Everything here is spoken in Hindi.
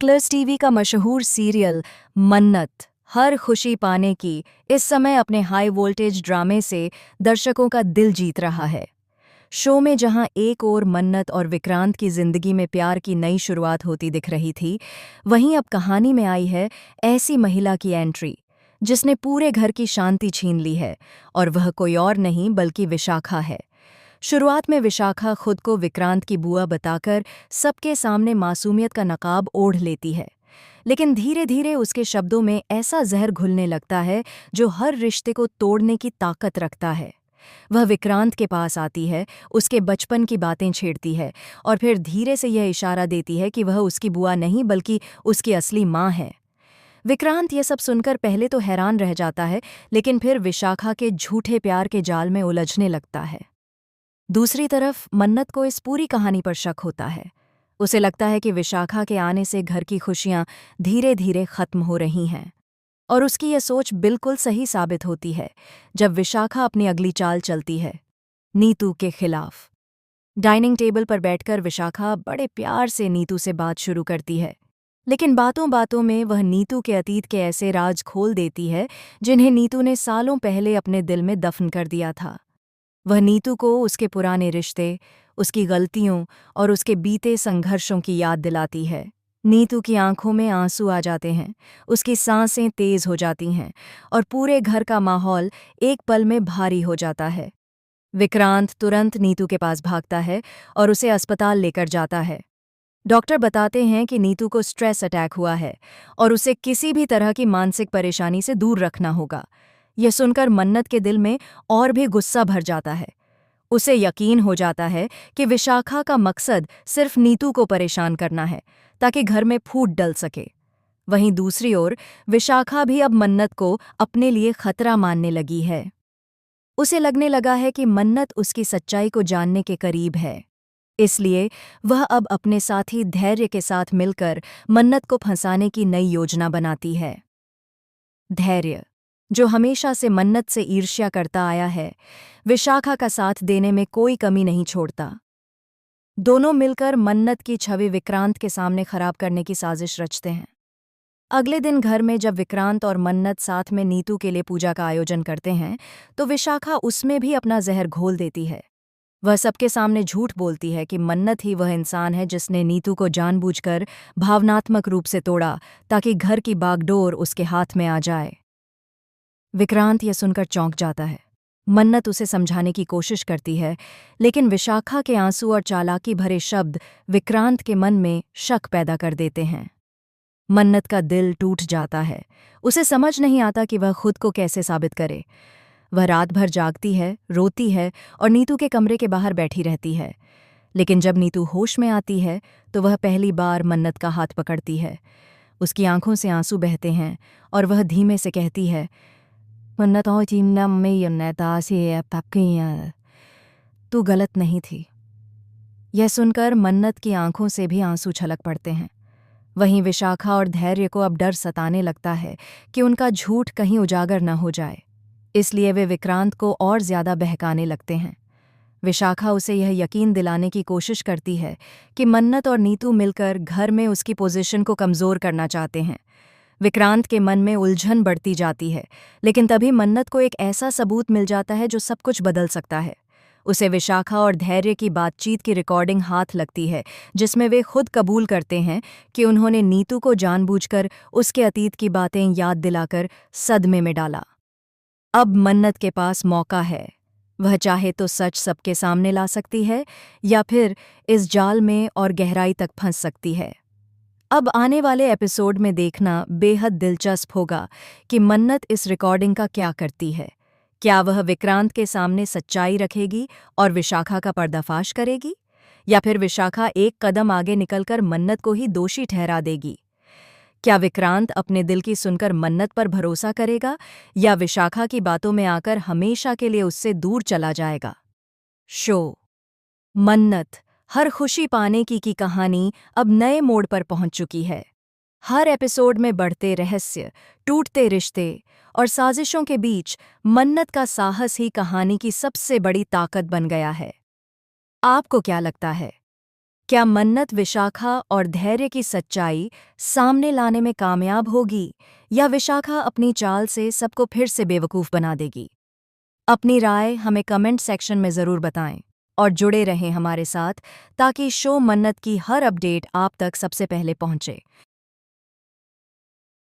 कलर्स टीवी का मशहूर सीरियल मन्नत हर खुशी पाने की इस समय अपने हाई वोल्टेज ड्रामे से दर्शकों का दिल जीत रहा है। शो में जहां एक ओर मन्नत और विक्रांत की जिंदगी में प्यार की नई शुरुआत होती दिख रही थी, वहीं अब कहानी में आई है ऐसी महिला की एंट्री जिसने पूरे घर की शांति छीन ली है, और वह कोई और नहीं बल्कि विशाखा है। शुरुआत में विशाखा खुद को विक्रांत की बुआ बताकर सबके सामने मासूमियत का नकाब ओढ़ लेती है, लेकिन धीरे धीरे उसके शब्दों में ऐसा जहर घुलने लगता है जो हर रिश्ते को तोड़ने की ताकत रखता है। वह विक्रांत के पास आती है, उसके बचपन की बातें छेड़ती है और फिर धीरे से यह इशारा देती है कि वह उसकी बुआ नहीं बल्कि उसकी असली माँ है। विक्रांत यह सब सुनकर पहले तो हैरान रह जाता है, लेकिन फिर विशाखा के झूठे प्यार के जाल में उलझने लगता है। दूसरी तरफ मन्नत को इस पूरी कहानी पर शक होता है। उसे लगता है कि विशाखा के आने से घर की खुशियां धीरे धीरे खत्म हो रही हैं, और उसकी यह सोच बिल्कुल सही साबित होती है जब विशाखा अपनी अगली चाल चलती है, नीतू के खिलाफ। डाइनिंग टेबल पर बैठकर विशाखा बड़े प्यार से नीतू से बात शुरू करती है, लेकिन बातों बातों में वह नीतू के अतीत के ऐसे राज खोल देती है जिन्हें नीतू ने सालों पहले अपने दिल में दफन कर दिया था। वह नीतू को उसके पुराने रिश्ते, उसकी गलतियों और उसके बीते संघर्षों की याद दिलाती है। नीतू की आंखों में आंसू आ जाते हैं, उसकी सांसें तेज हो जाती हैं और पूरे घर का माहौल एक पल में भारी हो जाता है। विक्रांत तुरंत नीतू के पास भागता है और उसे अस्पताल लेकर जाता है। डॉक्टर बताते हैं कि नीतू को स्ट्रेस अटैक हुआ है और उसे किसी भी तरह की मानसिक परेशानी से दूर रखना होगा। यह सुनकर मन्नत के दिल में और भी गुस्सा भर जाता है। उसे यकीन हो जाता है कि विशाखा का मकसद सिर्फ नीतू को परेशान करना है ताकि घर में फूट डल सके। वहीं दूसरी ओर विशाखा भी अब मन्नत को अपने लिए खतरा मानने लगी है। उसे लगने लगा है कि मन्नत उसकी सच्चाई को जानने के करीब है, इसलिए वह अब अपने साथी धैर्य के साथ मिलकर मन्नत को फंसाने की नई योजना बनाती है। धैर्य, जो हमेशा से मन्नत से ईर्ष्या करता आया है, विशाखा का साथ देने में कोई कमी नहीं छोड़ता। दोनों मिलकर मन्नत की छवि विक्रांत के सामने खराब करने की साजिश रचते हैं। अगले दिन घर में जब विक्रांत और मन्नत साथ में नीतू के लिए पूजा का आयोजन करते हैं, तो विशाखा उसमें भी अपना जहर घोल देती है। वह सबके सामने झूठ बोलती है कि मन्नत ही वह इंसान है जिसने नीतू को जानबूझकर भावनात्मक रूप से तोड़ा ताकि घर की बागडोर उसके हाथ में आ जाए। विक्रांत यह सुनकर चौंक जाता है। मन्नत उसे समझाने की कोशिश करती है, लेकिन विशाखा के आंसू और चालाकी भरे शब्द विक्रांत के मन में शक पैदा कर देते हैं। मन्नत का दिल टूट जाता है। उसे समझ नहीं आता कि वह खुद को कैसे साबित करे। वह रात भर जागती है, रोती है और नीतू के कमरे के बाहर बैठी रहती है। लेकिन जब नीतू होश में आती है तो वह पहली बार मन्नत का हाथ पकड़ती है। उसकी आंखों से आंसू बहते हैं और वह धीमे से कहती है, मन्नत तू गलत नहीं थी। यह सुनकर मन्नत की आंखों से भी आंसू छलक पड़ते हैं। वहीं विशाखा और धैर्य को अब डर सताने लगता है कि उनका झूठ कहीं उजागर न हो जाए, इसलिए वे विक्रांत को और ज्यादा बहकाने लगते हैं। विशाखा उसे यह यकीन दिलाने की कोशिश करती है कि मन्नत और नीतू मिलकर घर में उसकी पोजीशन को कमजोर करना चाहते हैं। विक्रांत के मन में उलझन बढ़ती जाती है, लेकिन तभी मन्नत को एक ऐसा सबूत मिल जाता है जो सब कुछ बदल सकता है। उसे विशाखा और धैर्य की बातचीत की रिकॉर्डिंग हाथ लगती है, जिसमें वे खुद कबूल करते हैं कि उन्होंने नीतू को जानबूझकर उसके अतीत की बातें याद दिलाकर सदमे में डाला। अब मन्नत के पास मौका है। वह चाहे तो सच सबके सामने ला सकती है या फिर इस जाल में और गहराई तक फंस सकती है। अब आने वाले एपिसोड में देखना बेहद दिलचस्प होगा कि मन्नत इस रिकॉर्डिंग का क्या करती है। क्या वह विक्रांत के सामने सच्चाई रखेगी और विशाखा का पर्दाफाश करेगी, या फिर विशाखा एक कदम आगे निकलकर मन्नत को ही दोषी ठहरा देगी? क्या विक्रांत अपने दिल की सुनकर मन्नत पर भरोसा करेगा या विशाखा की बातों में आकर हमेशा के लिए उससे दूर चला जाएगा? शो मन्नत हर खुशी पाने की कहानी अब नए मोड़ पर पहुंच चुकी है। हर एपिसोड में बढ़ते रहस्य, टूटते रिश्ते और साजिशों के बीच मन्नत का साहस ही कहानी की सबसे बड़ी ताकत बन गया है। आपको क्या लगता है? क्या मन्नत विशाखा और धैर्य की सच्चाई सामने लाने में कामयाब होगी, या विशाखा अपनी चाल से सबको फिर से बेवकूफ़ बना देगी? अपनी राय हमें कमेंट सेक्शन में ज़रूर बताएं और जुड़े रहें हमारे साथ ताकि शो मन्नत की हर अपडेट आप तक सबसे पहले पहुंचे।